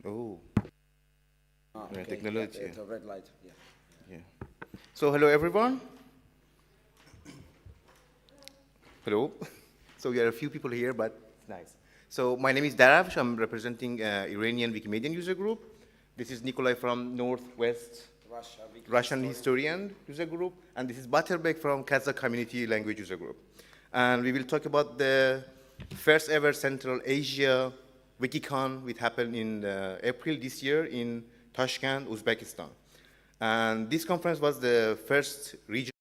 Oh, Okay. technology. Yeah, it's a red light. Yeah. Yeah. So hello everyone. Hello. So we are a few people here, but it's nice. So my name is Darav. I'm representing Iranian Wikimedian user group. This is Nikolai from Northwest Russian historian user group, and this is Butterbek from Kazakh community language user group. And we will talk about the first ever Central Asia WikiCon, which happened in April this year in Tashkent, Uzbekistan. And this conference was the first region.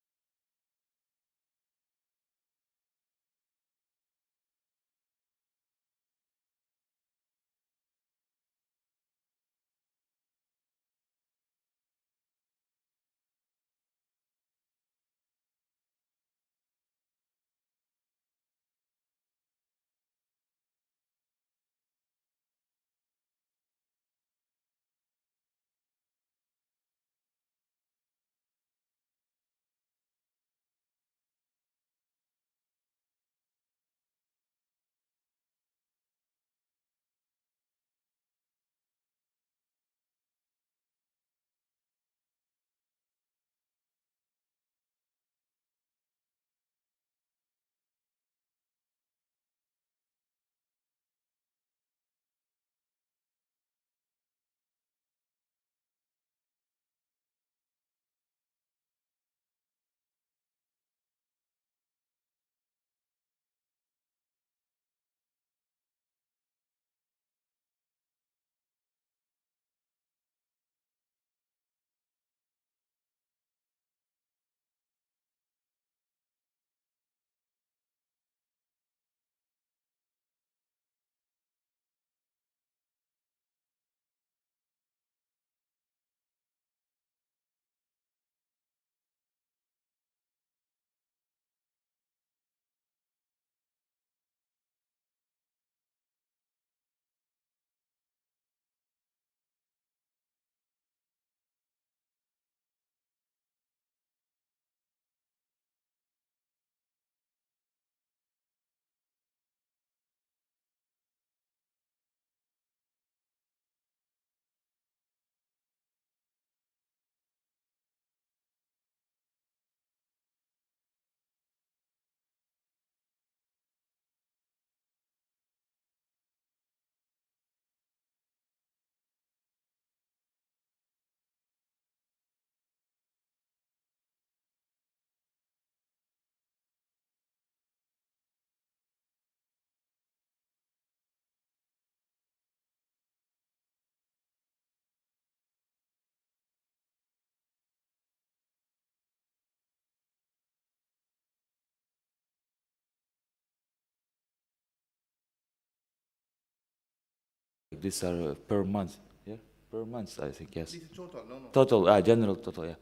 These are per month, yeah? Per month, I think, yes. This is total, no, no. Total, general total, yeah.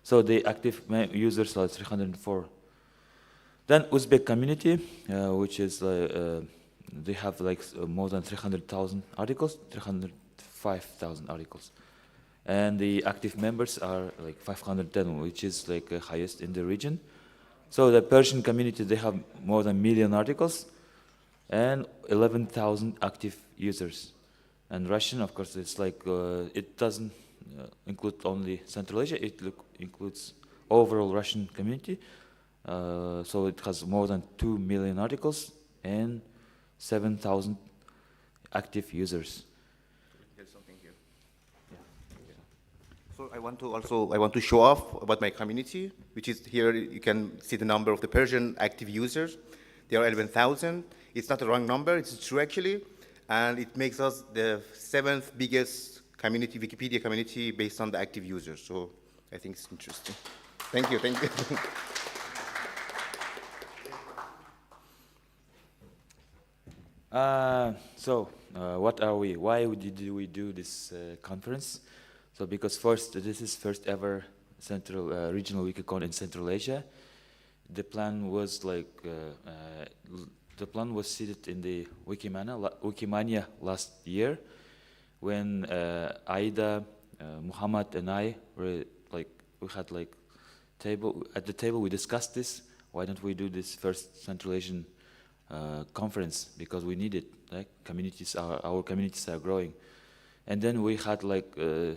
So the active users are 304. Then Uzbek community, which is, they have like more than 300,000 articles, 305,000 articles. And the active members are like 510, which is like highest in the region. So the Persian community, they have more than million articles and 11,000 active users. And Russian, of course, it's like, it doesn't include only Central Asia, it includes overall Russian community. So it has more than 2 million articles and 7,000 active users. There's something here. So I want to show off about my community, which is here. You can see the number of the Persian active users. There are 11,000. It's not a wrong number. It's true actually, and it makes us the seventh biggest community, Wikipedia community, based on the active users. So I think it's interesting. Thank you. Thank you. What are we? Why did we do this conference? So because first, this is first ever central regional WikiCon in Central Asia. The plan was like, the plan was seated in the Wikimania last year, when Aida, Muhammad, and I were like, we had like at the table we discussed this. Why don't we do this first Central Asian conference, because we need it. Like our communities are growing, And then we had like we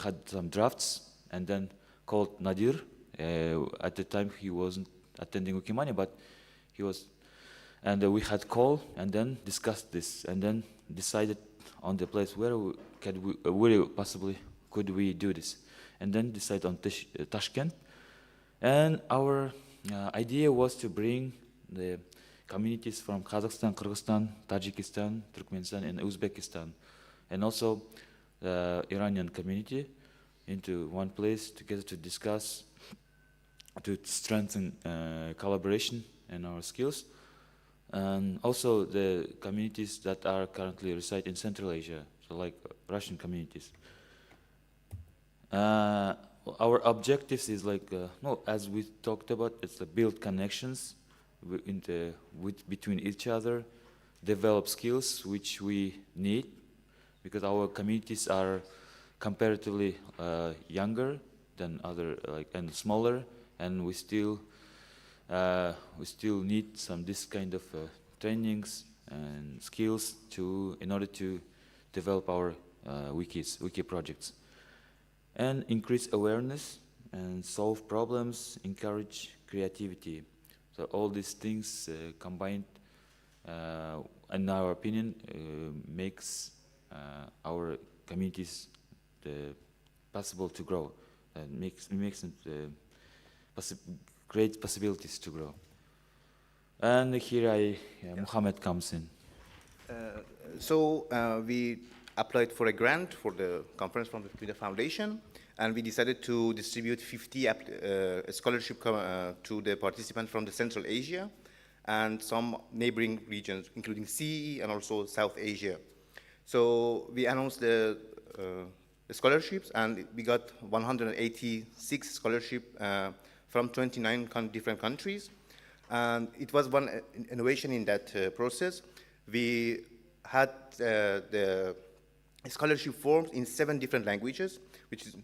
had some drafts, and then called Nadir. At the time he wasn't attending Wikimania, but he was, and we had call and then discussed this, and then decided on the place where where possibly could we do this, and then decide on Tashkent. And our idea was to bring the communities from Kazakhstan, Kyrgyzstan, Tajikistan, Turkmenistan, and Uzbekistan, and also the Iranian community into one place together to discuss, to strengthen collaboration and our skills. And also the communities that are currently reside in Central Asia, so like Russian communities. Our objectives is like, as we talked about, it's to build connections between each other, develop skills which we need, because our communities are comparatively younger than other, and smaller, and we still need this kind of trainings and skills in order to develop our wiki projects, and increase awareness and solve problems, encourage creativity. So all these things combined, in our opinion, makes our communities possible to grow, and makes it great possibilities to grow. And here Mohammed comes in. So we applied for a grant for the conference from the Wikimedia Foundation, and we decided to distribute 50 scholarship to the participants from the Central Asia and some neighboring regions, including CEE and also South Asia. So we announced the scholarships, and we got 186 scholarships from 29 different countries. And it was one innovation in that process. We had the scholarship forms in 7 different languages, which is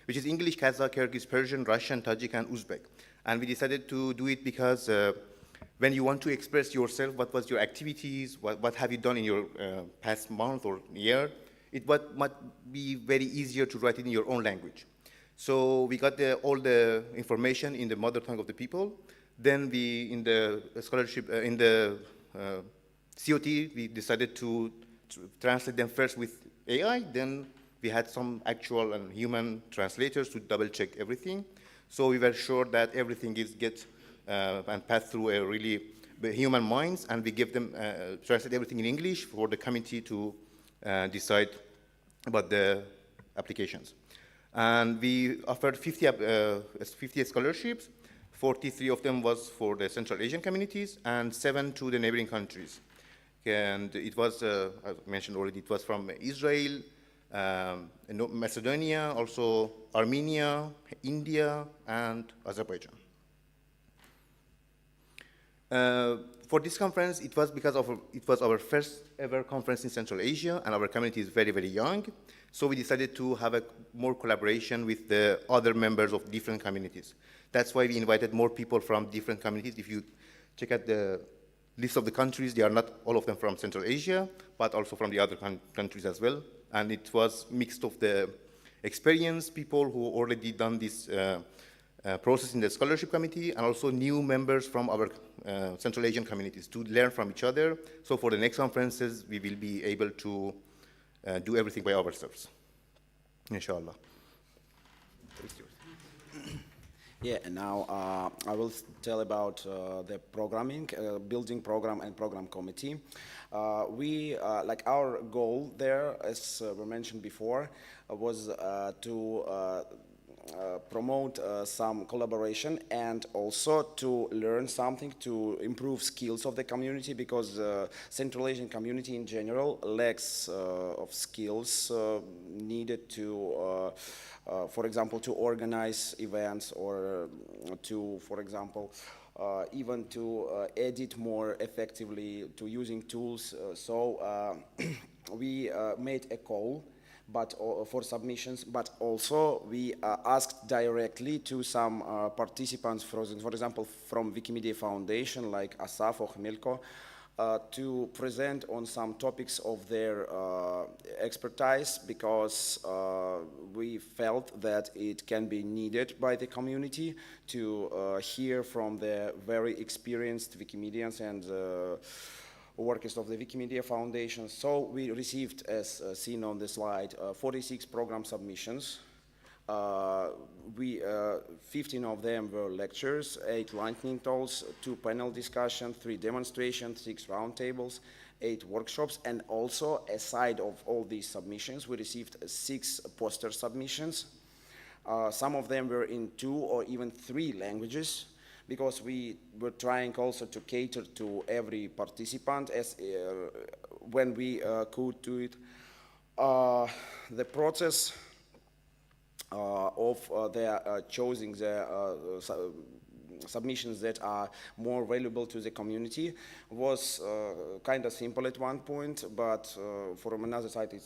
which is English, Kazakh, Kyrgyz, Persian, Russian, Tajik, and Uzbek. And we decided to do it because when you want to express yourself, what was your activities, what have you done in your past month or year, it might be very easier to write it in your own language. So we got all the information in the mother tongue of the people. Then we, in the scholarship, in the COT, we decided to translate them first with AI. Then we had some actual and human translators to double check everything. So we were sure that everything is and passed through a really human minds, and we give them, translate everything in English for the committee to decide about the applications. And we offered 50 scholarships. 43 of them was for the Central Asian communities and 7 to the neighboring countries. And it was, as I mentioned already, it was from Israel, Macedonia, also Armenia, India, and Azerbaijan. For this conference, it was because it was our first ever conference in Central Asia, and our community is very, very young. So we decided to have more collaboration with the other members of different communities. That's why we invited more people from different communities. If you check out the list of the countries, they are not all of them from Central Asia, but also from the other countries as well. And it was mixed of the experienced people who already done this process in the scholarship committee, and also new members from our Central Asian communities to learn from each other. So for the next conferences, we will be able to do everything by ourselves, inshallah. Yeah, and now I will tell about the programming, building program and program committee. Like our goal there, as we mentioned before, was to promote some collaboration and also to learn something to improve skills of the community, because Central Asian community in general lacks of skills needed to for example, to organize events, or to, for example, even to edit more effectively, to using tools. So we made a call for submissions, but also we asked directly to some participants, for example, from Wikimedia Foundation, like Asaf or Khmelko, to present on some topics of their expertise, because we felt that it can be needed by the community to hear from the very experienced Wikimedians and workers of the Wikimedia Foundation. So we received, as seen on the slide, 46 program submissions. 15 of them were lectures, 8 lightning talks, 2 panel discussions, 3 demonstrations, 6 roundtables, 8 workshops, and also, aside of all these submissions, we received 6 poster submissions. Some of them were in 2 or even 3 languages, because we were trying also to cater to every participant as when we could do it. The process of their choosing the submissions that are more valuable to the community was kind of simple at one point, but from another side it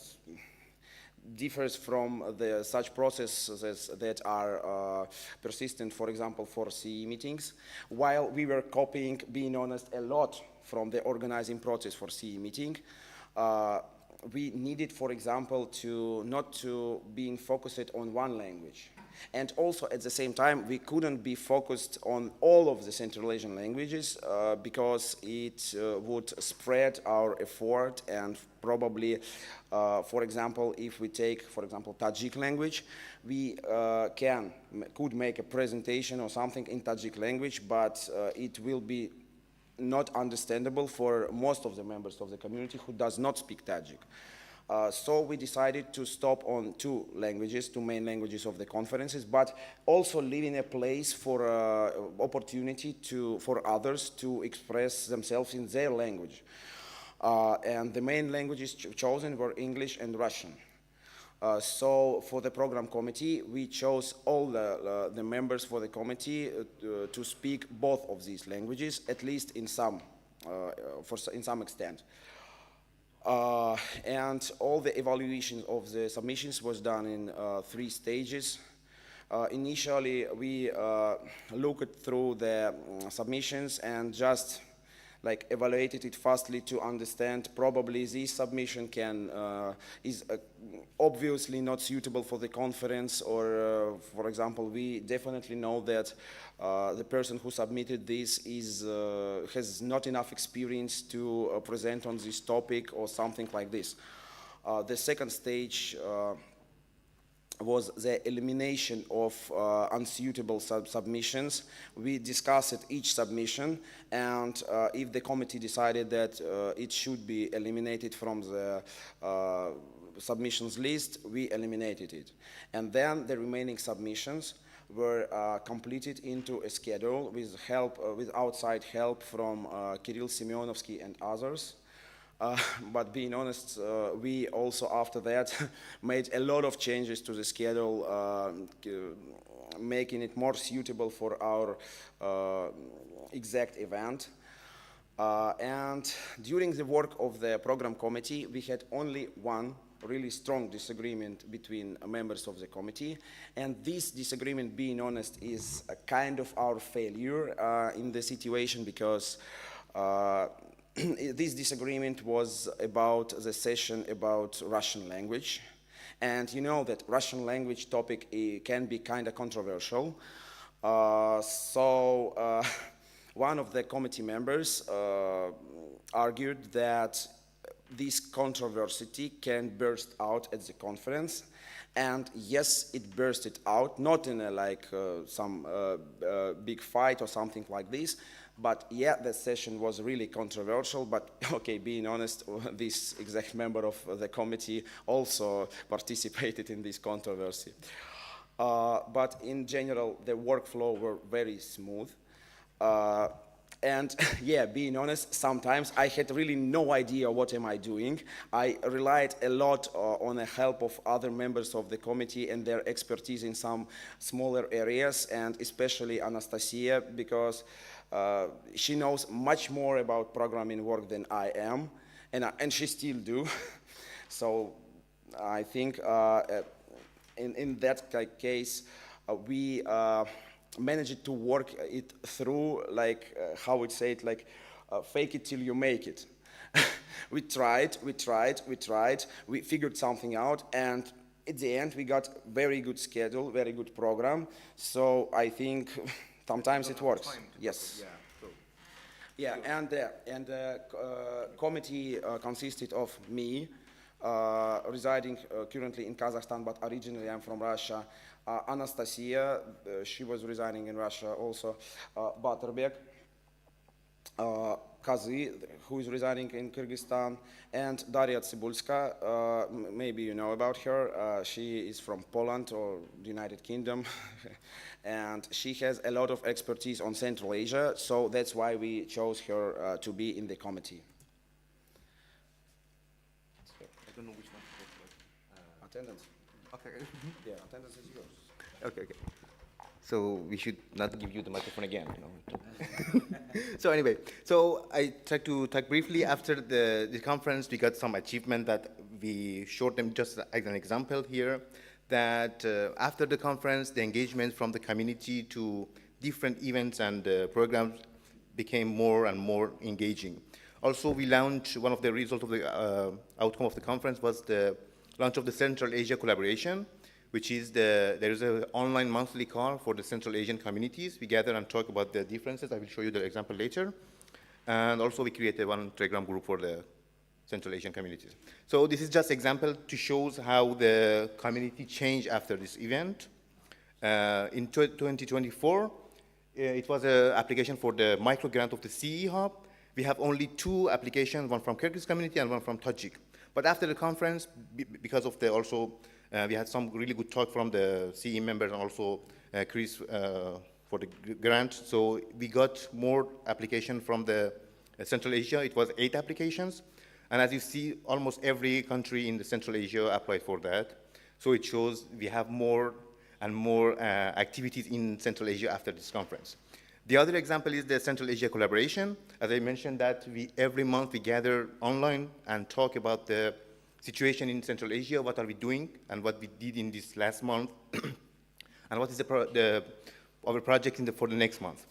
differs from the such processes that are persistent, for example, for CE meetings. While we were copying, being honest, a lot from the organizing process for CE meeting, we needed, for example, not to being focused on one language. And also, at the same time, we couldn't be focused on all of the Central Asian languages because it would spread our effort, and probably, for example, if we take, for example, Tajik language, we could make a presentation or something in Tajik language, but it will be not understandable for most of the members of the community who does not speak Tajik. So we decided to stop on 2 languages, 2 main languages of the conferences, but also leaving a place for opportunity for others to express themselves in their language. And the main languages chosen were English and Russian. So for the program committee, we chose all the members for the committee to speak both of these languages, at least in some extent. And all the evaluation of the submissions was done in 3 stages. Initially, we looked through the submissions and just evaluated it fastly to understand probably this submission is obviously not suitable for the conference, or for example, we definitely know that the person who submitted this has not enough experience to present on this topic or something like this. The second stage was the elimination of unsuitable submissions. We discussed each submission, and if the committee decided that it should be eliminated from the submissions list, we eliminated it. And then the remaining submissions were completed into a schedule with outside help from Kirill Semyonovsky and others. But being honest, we also after that made a lot of changes to the schedule, making it more suitable for our exact event. And during the work of the program committee, we had only one really strong disagreement between members of the committee, and this disagreement, being honest, is a kind of our failure in the situation, because this disagreement was about the session about Russian language. And you know that Russian language topic can be kind of controversial. So one of the committee members argued that this controversy can burst out at the conference. And yes, it bursted out, not in some big fight or something like this, but yeah, the session was really controversial. But okay, being honest, this exact member of the committee also participated in this controversy. But in general, the workflow were very smooth. And yeah, being honest, sometimes I had really no idea what am I doing. I relied a lot on the help of other members of the committee and their expertise in some smaller areas, and especially Anastasia, because she knows much more about programming work than I am, and she still do. So I think in that case, we managed to work it through, how would say it, fake it till you make it. We tried, we figured something out, and at the end we got very good schedule, very good program, so I think sometimes it works. Yes. Yeah, and the committee consisted of me, residing currently in Kazakhstan, but originally I'm from Russia. Anastasia, she was residing in Russia also. Baturbek, Kazi, who is residing in Kyrgyzstan, and Daria Tsibulska, maybe you know about her. She is from Poland or the United Kingdom, and she has a lot of expertise on Central Asia, so that's why we chose her to be in the committee. I don't know which one to talk about. Attendance. Okay. Yeah, attendance is yours. Okay. So we should not give you the microphone again, you know. So anyway, so I tried to talk briefly. After the conference, we got some achievement that we showed them just as an example here, that after the conference, the engagement from the community to different events and programs became more and more engaging. Also, we launched, one of the results of the outcome of the conference was the launch of the Central Asia collaboration, which is there is an online monthly call for the Central Asian communities. We gather and talk about the differences. I will show you the example later. And also we created one Telegram group for the Central Asian communities. So this is just example to show how the community changed after this event. In 2024, it was an application for the micro grant of the CE Hub. We have only 2 applications, one from Kyrgyz community and one from Tajik. But after the conference, because of the also we had some really good talk from the CE members and also Chris for the grant. So we got more application from the Central Asia. It was 8 applications. And as you see, almost every country in the Central Asia applied for that. So it shows we have more and more activities in Central Asia after this conference. The other example is the Central Asia collaboration. As I mentioned that every month we gather online and talk about the situation in Central Asia, what are we doing, and what we did in this last month, and what is our project for the next month.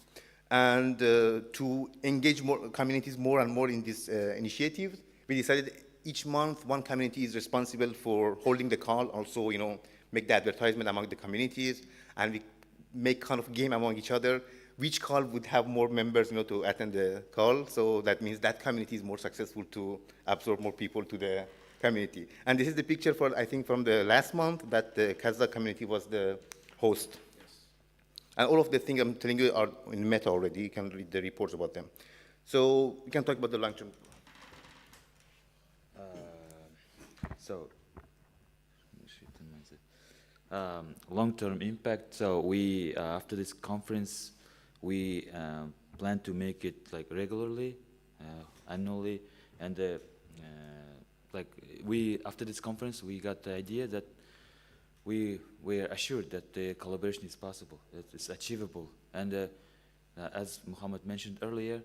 And to engage more communities more and more in this initiative, we decided each month one community is responsible for holding the call, also make the advertisement among the communities, and we make kind of game among each other. Which call would have more members to attend the call, so that means that community is more successful to absorb more people to the community. And this is the picture for, I think, from the last month that the Kazakh community was the host. Yes. And all of the things I'm telling you are in Meta already. You can read the reports about them. So we can talk about the long-term. Long-term impact. So we, after this conference, we plan to make it like regularly, annually, and after this conference, we got the idea that we were assured that the collaboration is possible, that it's achievable. And as Muhammad mentioned earlier,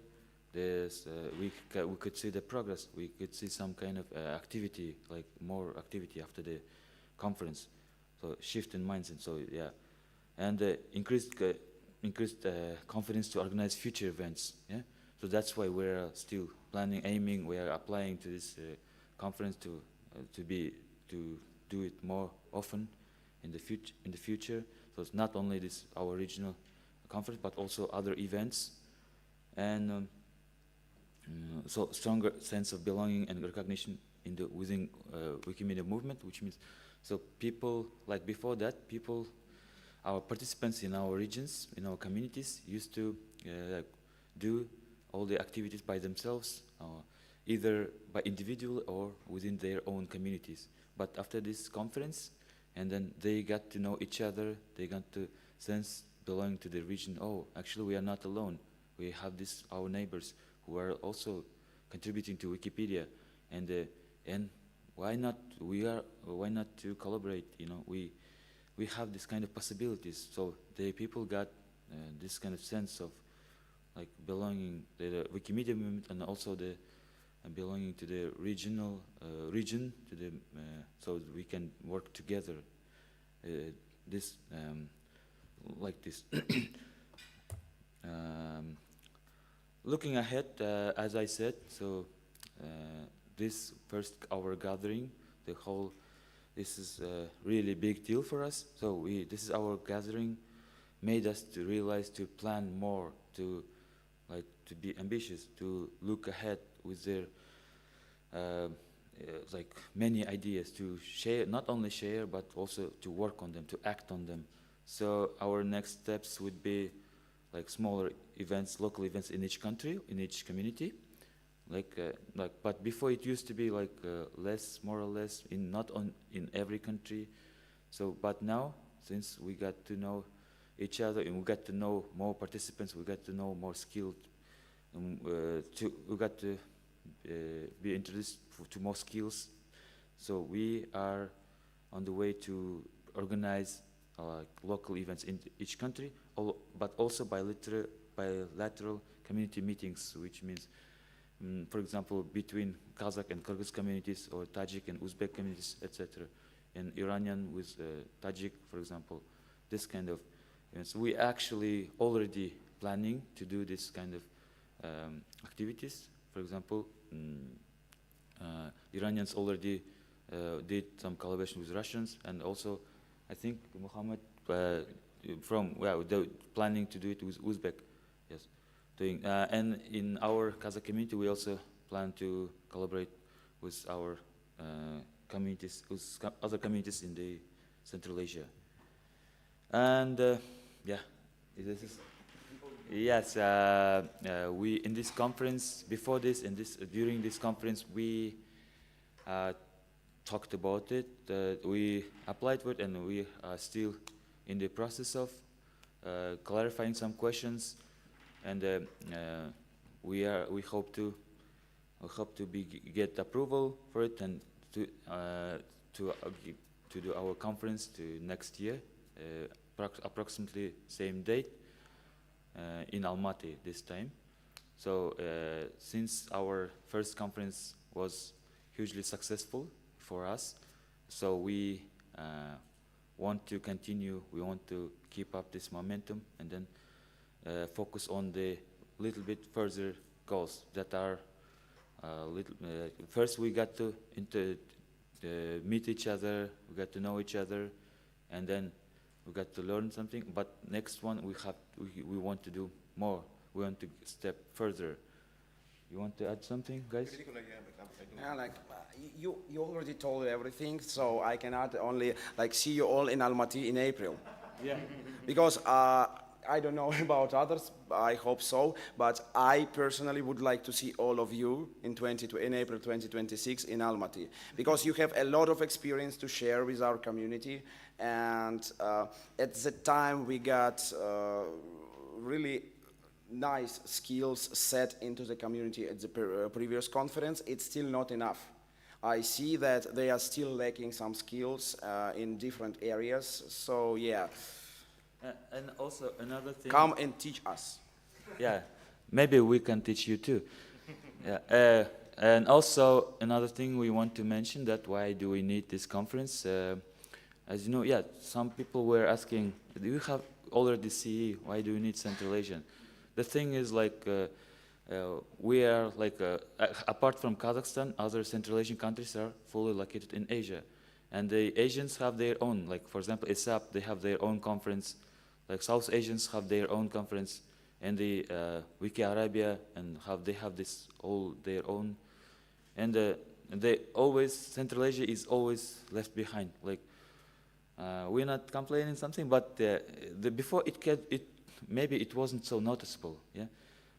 we could see the progress. We could see some kind of activity, like more activity after the conference. So shift in mindset. So yeah, and increased confidence to organize future events. Yeah. So that's why we're still planning, aiming. We are applying to this conference to do it more often in the future. So it's not only this our regional conference, but also other events, and so stronger sense of belonging and recognition within Wikimedia movement, which means so people like before that our participants in our regions, in our communities used to do all the activities by themselves, either by individual or within their own communities. But after this conference, and then they got to know each other, they got to sense belonging to the region. Oh, actually we are not alone. We have our neighbors who are also contributing to Wikipedia, and why not to collaborate? We have this kind of possibilities. So the people got this kind of sense of like belonging to the Wikimedia movement, and also the belonging to the regional region, so we can work together. looking ahead, as I said, so this first our gathering, this is a really big deal for us. So this is our gathering, made us to realize, to plan more, to be ambitious, to look ahead with their like many ideas, to share, not only share, but also to work on them, to act on them. So our next steps would be like smaller events, local events in each country, in each community. But before it used to be like less, more or less, in every country. So, but now, since we got to know each other and we got to know more participants, we got to know more skilled, we got to be introduced to more skills. So we are on the way to organize local events in each country, but also bilateral community meetings, which means, for example, between Kazakh and Kyrgyz communities, or Tajik and Uzbek communities, etc., and Iranian with Tajik, for example, this kind of events. We actually already planning to do this kind of activities. For example, Iranians already did some collaboration with Russians, and also I think Muhammad they're planning to do it with Uzbek, yes. And in our Kazakh community, we also plan to collaborate with our communities, with other communities in the Central Asia. And yeah, this is. Yes, we in this conference, before this, during this conference, we talked about it. We applied for it, and we are still in the process of clarifying some questions, and we hope to get approval for it, and to do our conference to next year, approximately same date. In Almaty this time. So since our first conference was hugely successful for us, so we want to continue, we want to keep up this momentum, and then focus on the little bit further goals that are first we got to meet each other, we got to know each other, and then we got to learn something. But next one we want to do more. We want to step further. You want to add something, guys? Yeah, you already told everything, so I can add only see you all in Almaty in April. Yeah. Because I don't know about others, I hope so, but I personally would like to see all of you in April 2026 in Almaty, because you have a lot of experience to share with our community, and at the time we got really nice skills set into the community at the previous conference. It's still not enough. I see that they are still lacking some skills in different areas, so yeah. And also another thing. Come and teach us. Yeah, maybe we can teach you too. Yeah, and also another thing we want to mention, that why do we need this conference? As you know, yeah, some people were asking, do you have already CE? Why do you need Central Asian? The thing is, we are apart from Kazakhstan, other Central Asian countries are fully located in Asia, and the Asians have their own. Like for example, ISAP, they have their own conference. Like South Asians have their own conference, and the Wiki Arabia, and they have this all their own, and they always, Central Asia is always left behind. We're not complaining something, but before maybe it wasn't so noticeable, yeah,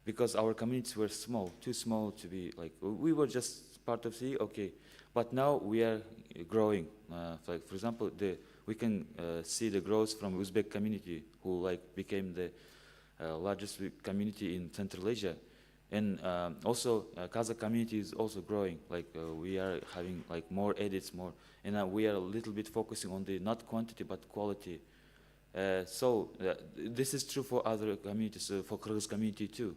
because our communities were small, too small to be we were just part of CE, okay, but now we are growing. For example, we can see the growth from Uzbek community, who became the largest community in Central Asia, and also Kazakh community is also growing. We are having more edits, more, and we are a little bit focusing on the not quantity but quality. So this is true for other communities, for Kyrgyz community too.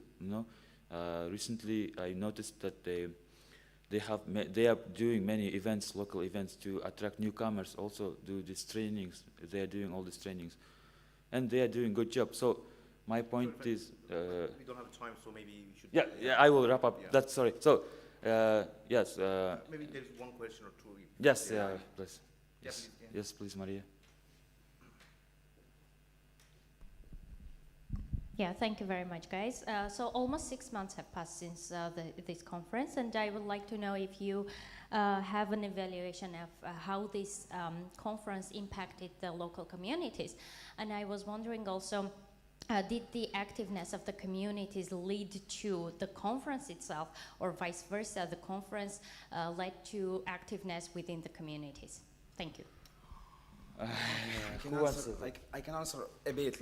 Recently I noticed that they are doing many events, local events, to attract newcomers. Also do these trainings. They are doing all these trainings, and they are doing good job. So my point is, We don't have time, so maybe we should. yeah, I will wrap up. Yeah. That's sorry. So, yes, Maybe there's one question or two. yes, Yeah. please. Yeah, Yes, please, yeah. yes, please, Maria. Yeah, thank you very much, guys. So almost 6 months have passed since this conference, and I would like to know if you have an evaluation of how this conference impacted the local communities. And I was wondering also, did the activeness of the communities lead to the conference itself, or vice versa, the conference led to activeness within the communities? Thank you. I can answer a bit.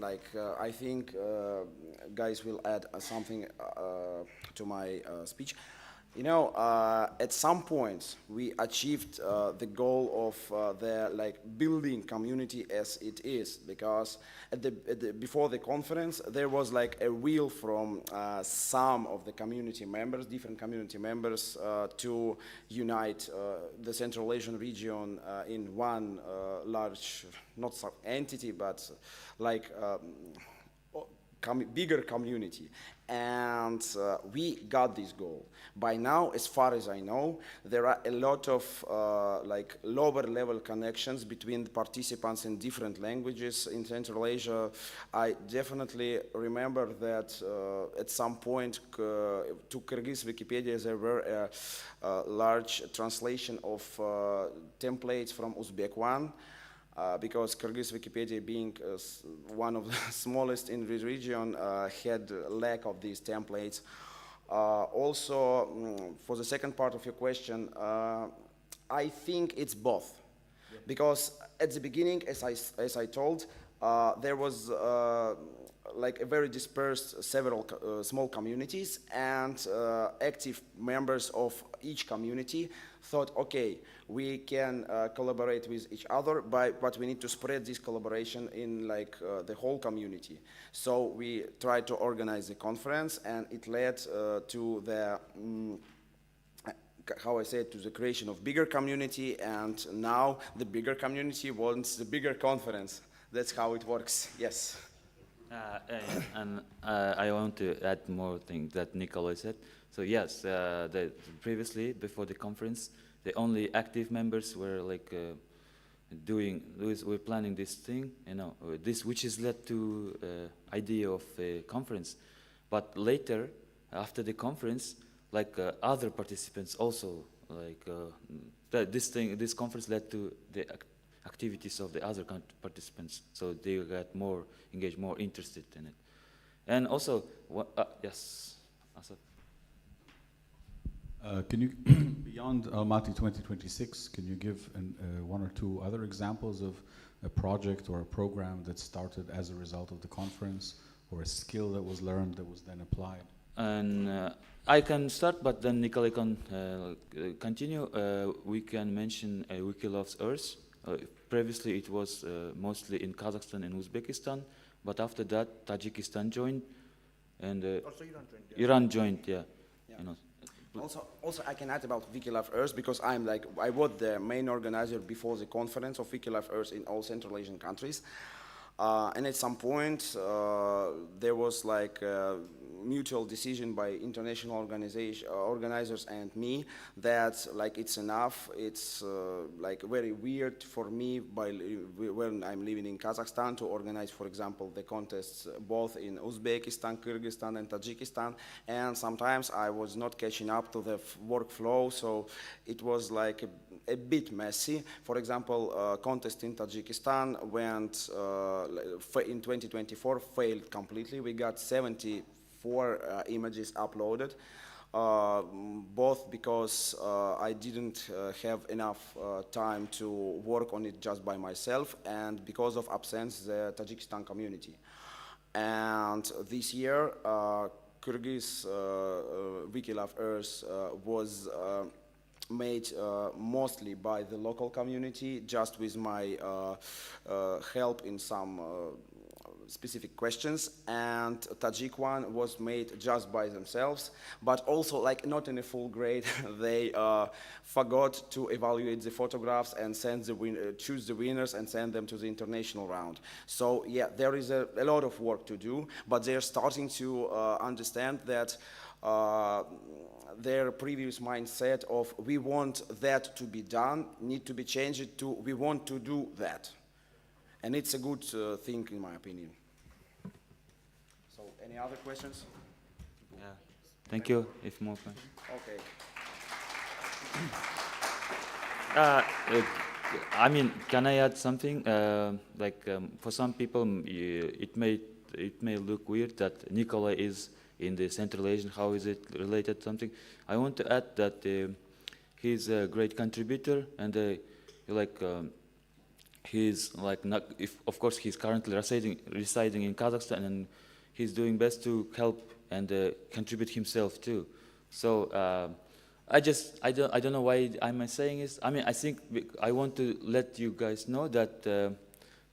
I think guys will add something to my speech. You know, at some point we achieved the goal of the building community as it is, because before the conference there was a will from some of the community members, different community members, to unite the Central Asian region in one large, not entity, but bigger community, and we got this goal. By now, as far as I know, there are a lot of lower level connections between the participants in different languages in Central Asia. I definitely remember that at some point to Kyrgyz Wikipedia there were a large translation of templates from Uzbek one. Because Kyrgyz Wikipedia, being one of the smallest in the region, had lack of these templates. Also, for the second part of your question, I think it's both. Yeah. Because at the beginning, as I told, there was a very dispersed several small communities, and active members of each community thought, okay, we can collaborate with each other, but we need to spread this collaboration in the whole community. So we tried to organize the conference, and it led to the how I say it, to the creation of bigger community, and now the bigger community wants the bigger conference. That's how it works. Yes. And I want to add more things that Nikolai said. So yes, previously, before the conference, the only active members were were planning this thing, which has led to idea of a conference. But later, after the conference, other participants also, this conference led to the activities of the other participants, so they got more engaged, more interested in it. And also, yes, Asaf. Can you, beyond Almaty 2026, can you give one or two other examples of a project or a program that started as a result of the conference, or a skill that was learned that was then applied? And I can start, but then Nikolai can continue. We can mention Wiki Loves Earth. Previously, it was mostly in Kazakhstan and Uzbekistan, but after that, Tajikistan joined, and also Iran joined. Yeah. Iran joined. Yeah. Also, I can add about Wiki Love Earth, because I was the main organizer before the conference of Wiki Love Earth in all Central Asian countries. And at some point, there was mutual decision by international organizers and me that it's enough. It's very weird for me when I'm living in Kazakhstan to organize, for example, the contests both in Uzbekistan, Kyrgyzstan, and Tajikistan. And sometimes I was not catching up to the workflow, so it was a bit messy. For example, contest in Tajikistan went in 2024 failed completely. We got 74 images uploaded, both because I didn't have enough time to work on it just by myself, and because of absence the Tajikistan community. And this year, Kyrgyz Wiki Love Earth was made mostly by the local community, just with my help in some specific questions, and Tajik one was made just by themselves, but also like not in a full grade. They forgot to evaluate the photographs and send the choose the winners and send them to the international round. So yeah, there is a lot of work to do, but they're starting to understand that their previous mindset of we want that to be done need to be changed to we want to do that. And it's a good thing in my opinion. So any other questions? Yeah. Thank you. If more questions. Okay. I mean, can I add something? For some people, it may look weird that Nikolai is in the Central Asian. How is it related to something? I want to add that he's a great contributor, and he's like not. If of course he's currently residing in Kazakhstan, and he's doing best to help and contribute himself too. So. I don't know why I'm saying this. I mean, I think I want to let you guys know that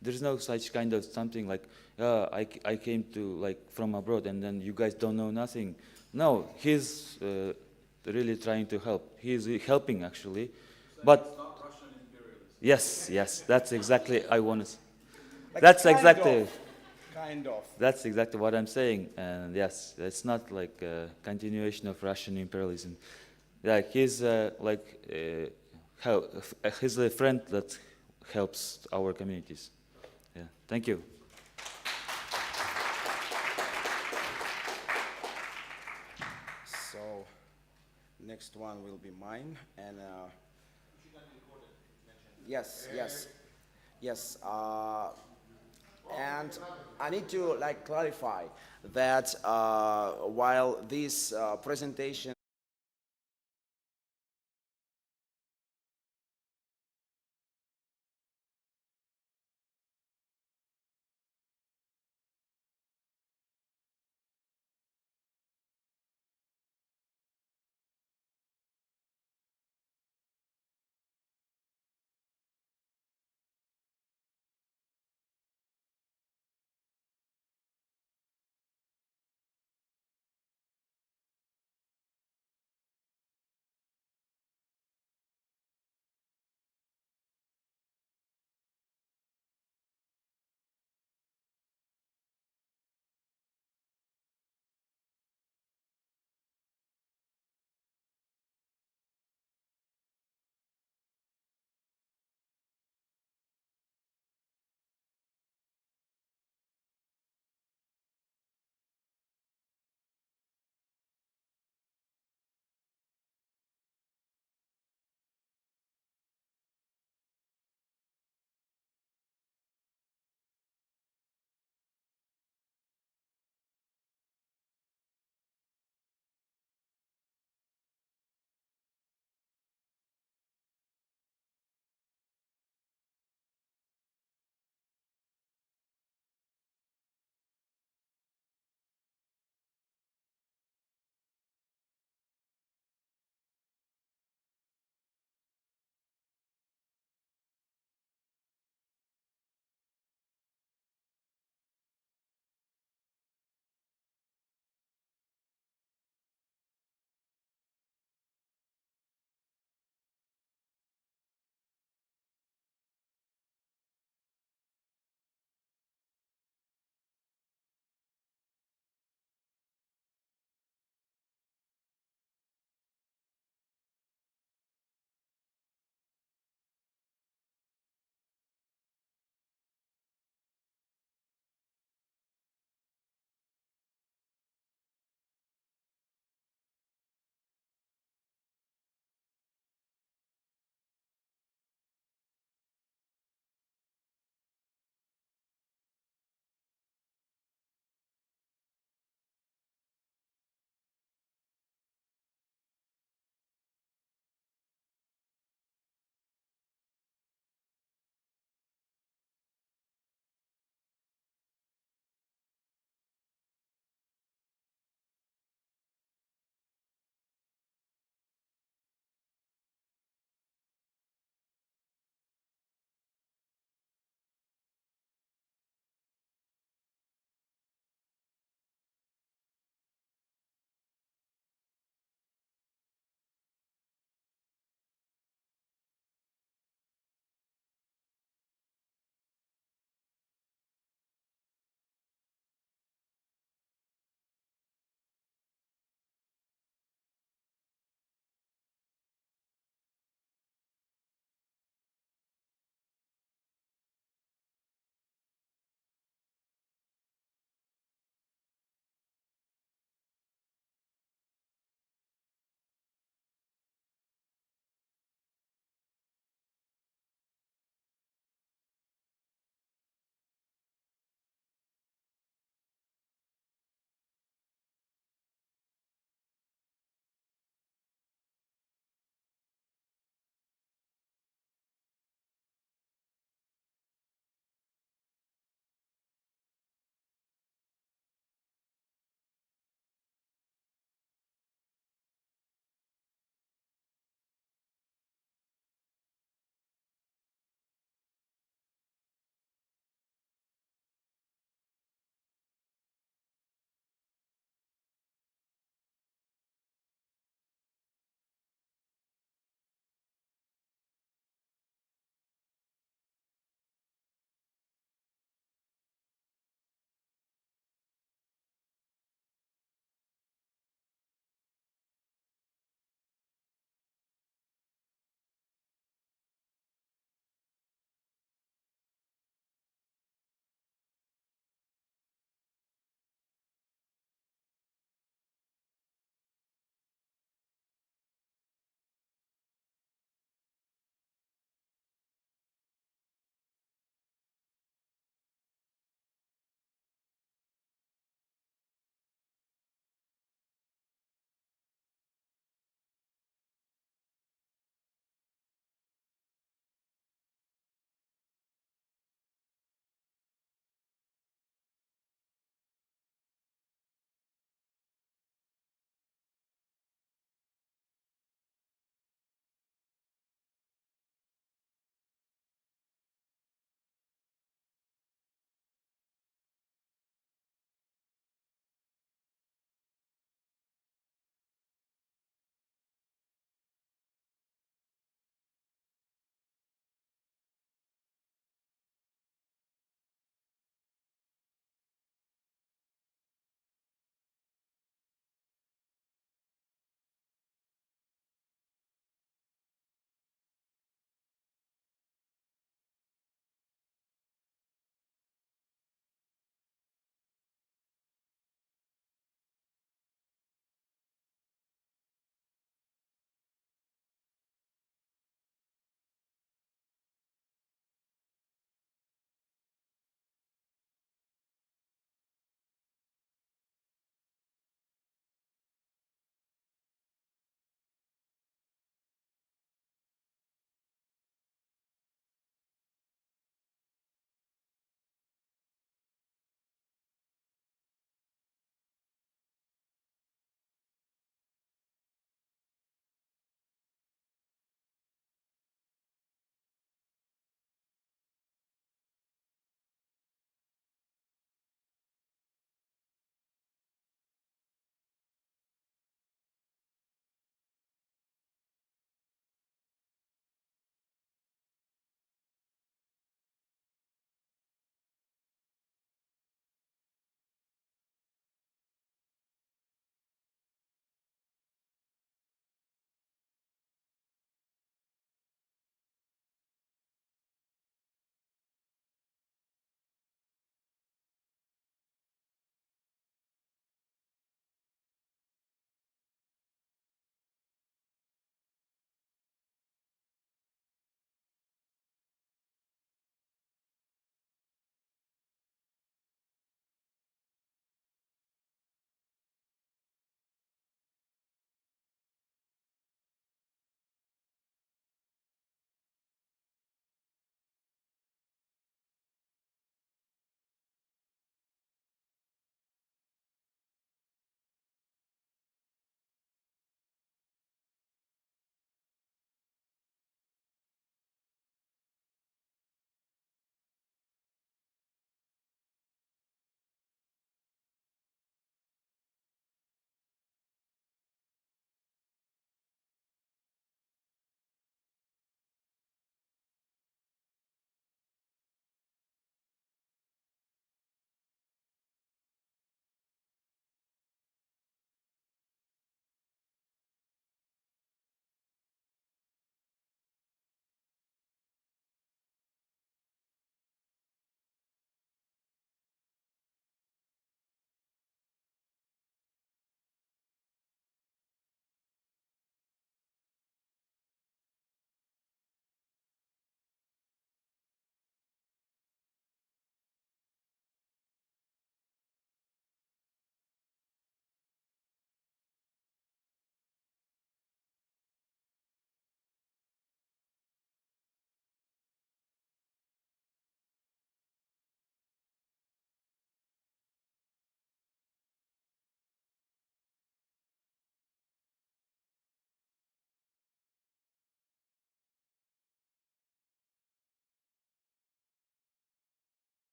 there's no such kind of something like, I came to like from abroad and then you guys don't know nothing. No, he's really trying to help. He's helping actually, but yes, that's exactly I want to. Like That's exactly. Kind of. That's exactly what I'm saying. And yes, it's not like a continuation of Russian imperialism. Yeah, he's he's a friend that helps our communities. Yeah, thank you. So next one will be mine, and yes. And I need to like clarify that while this presentation